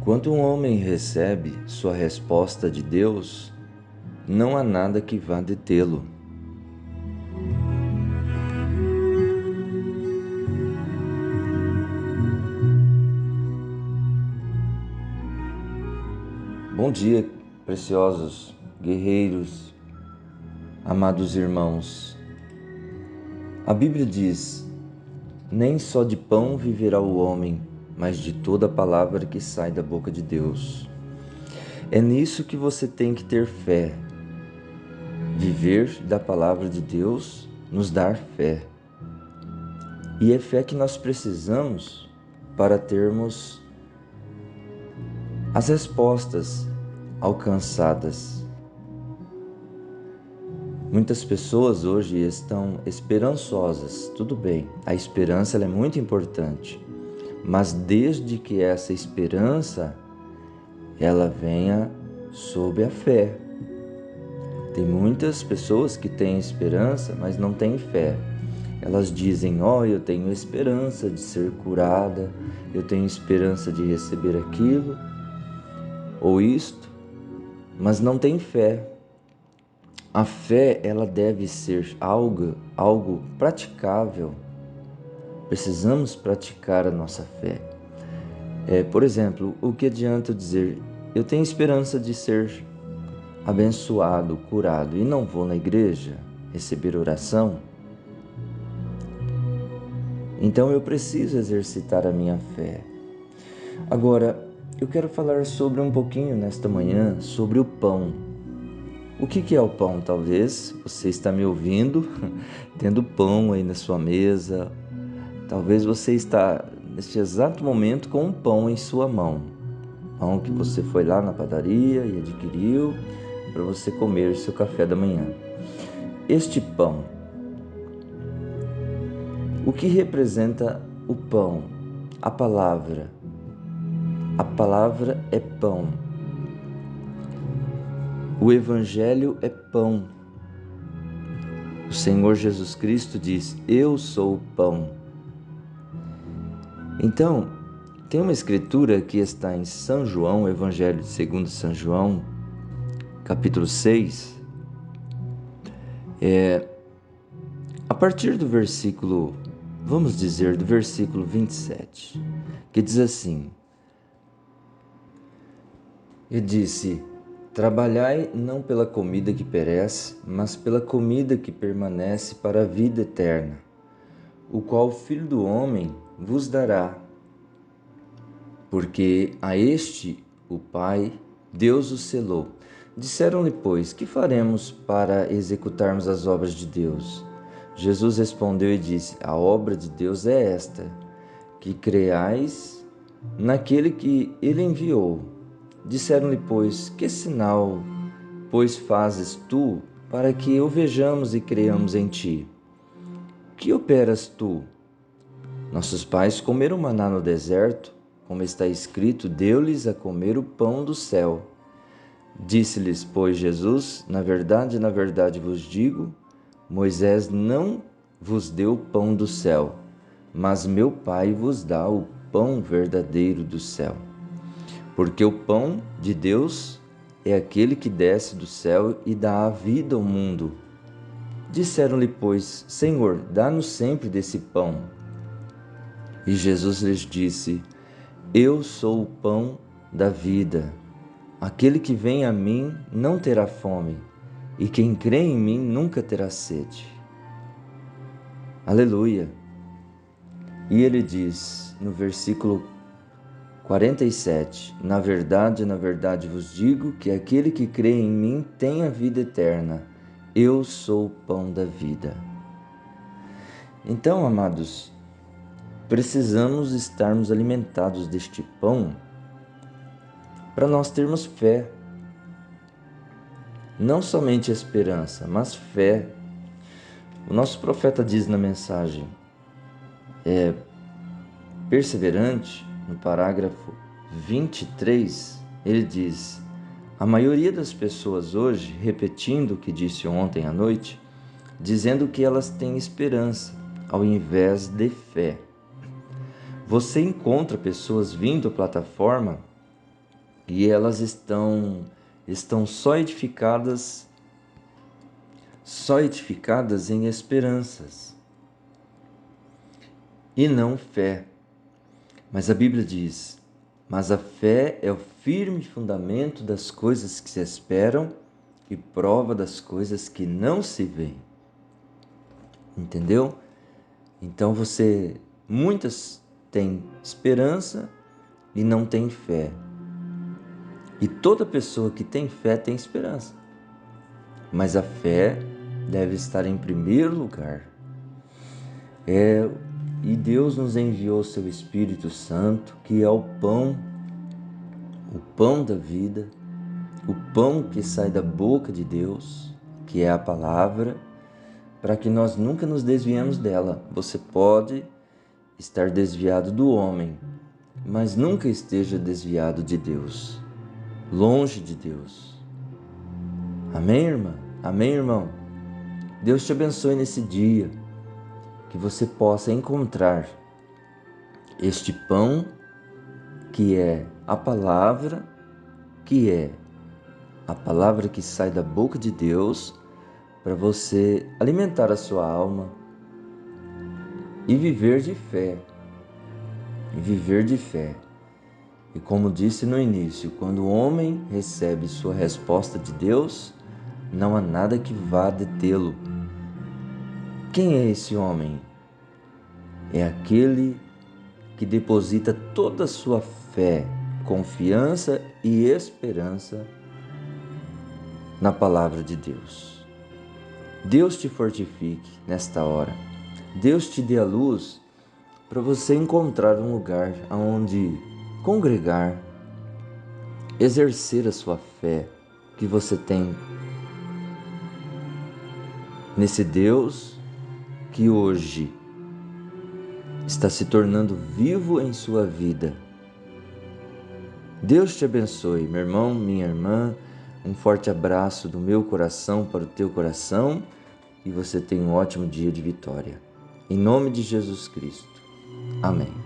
Quando um homem recebe sua resposta de Deus, não há nada que vá detê-lo. Bom dia, preciosos guerreiros, amados irmãos. A Bíblia diz: nem só de pão viverá o homem, mas de toda palavra que sai da boca de Deus. É nisso que você tem que ter fé. Viver da palavra de Deus nos dá fé. E é fé que nós precisamos para termos as respostas alcançadas. Muitas pessoas hoje estão esperançosas. Tudo bem, a esperança ela é muito importante, mas desde que essa esperança ela venha sob a fé. Tem muitas pessoas que têm esperança, mas não têm fé. Elas dizem: eu tenho esperança de ser curada, eu tenho esperança de receber aquilo ou isto, mas não tem fé. A fé, ela deve ser algo praticável. Precisamos praticar a nossa fé. Por exemplo, o que adianta eu dizer: eu tenho esperança de ser abençoado, curado, e não vou na igreja receber oração? Então eu preciso exercitar a minha fé. Agora, eu quero falar sobre um pouquinho nesta manhã sobre o pão. O que é o pão? Talvez você está me ouvindo tendo pão aí na sua mesa. Talvez você está neste exato momento com um pão em sua mão. Pão que você foi lá na padaria e adquiriu para você comer seu café da manhã. Este pão, o que representa o pão? A palavra. A palavra é pão. O Evangelho é pão. O Senhor Jesus Cristo diz: eu sou o pão. Então, tem uma escritura que está em São João, Evangelho segundo São João, capítulo 6, a partir do versículo, vamos dizer, do versículo 27, que diz assim: e disse: trabalhai não pela comida que perece, mas pela comida que permanece para a vida eterna, o qual o Filho do Homem vos dará, porque a este o Pai, Deus o selou. Disseram-lhe, pois, que faremos para executarmos as obras de Deus? Jesus respondeu e disse: a obra de Deus é esta, que creais naquele que ele enviou. Disseram-lhe, pois, que sinal, pois, fazes tu para que o vejamos e creiamos em ti? Que operas tu? Nossos pais comeram maná no deserto, como está escrito, deu-lhes a comer o pão do céu. Disse-lhes, pois, Jesus: na verdade vos digo, Moisés não vos deu o pão do céu, mas meu Pai vos dá o pão verdadeiro do céu. Porque o pão de Deus é aquele que desce do céu e dá a vida ao mundo. Disseram-lhe, pois, Senhor, dá-nos sempre desse pão. E Jesus lhes disse: eu sou o pão da vida. Aquele que vem a mim não terá fome, e quem crê em mim nunca terá sede. Aleluia! E ele diz no versículo 47, na verdade vos digo que aquele que crê em mim tem a vida eterna. Eu sou o pão da vida. Então, amados, precisamos estarmos alimentados deste pão para nós termos fé. Não somente esperança, mas fé. O nosso profeta diz na mensagem perseverante, no parágrafo 23, ele diz: a maioria das pessoas hoje, repetindo o que disse ontem à noite, dizendo que elas têm esperança ao invés de fé. Você encontra pessoas vindo à plataforma e elas estão só edificadas em esperanças e não fé. Mas a Bíblia diz: mas a fé é o firme fundamento das coisas que se esperam e prova das coisas que não se veem. Entendeu? Então muitas têm esperança e não têm fé. E toda pessoa que tem fé tem esperança. Mas a fé deve estar em primeiro lugar. E Deus nos enviou o seu Espírito Santo, que é o pão da vida, o pão que sai da boca de Deus, que é a palavra, para que nós nunca nos desviemos dela. Você pode estar desviado do homem, mas nunca esteja desviado de Deus, longe de Deus. Amém, irmã? Amém, irmão? Deus te abençoe nesse dia, que você possa encontrar este pão, que é a palavra que sai da boca de Deus, para você alimentar a sua alma e viver de fé. E como disse no início, quando o homem recebe sua resposta de Deus, não há nada que vá detê-lo. Quem é esse homem? É aquele que deposita toda a sua fé, confiança e esperança na palavra de Deus. Deus te fortifique nesta hora. Deus te dê a luz para você encontrar um lugar onde congregar, exercer a sua fé que você tem nesse Deus que hoje está se tornando vivo em sua vida. Deus te abençoe, meu irmão, minha irmã. Um forte abraço do meu coração para o teu coração e você tenha um ótimo dia de vitória. Em nome de Jesus Cristo. Amém.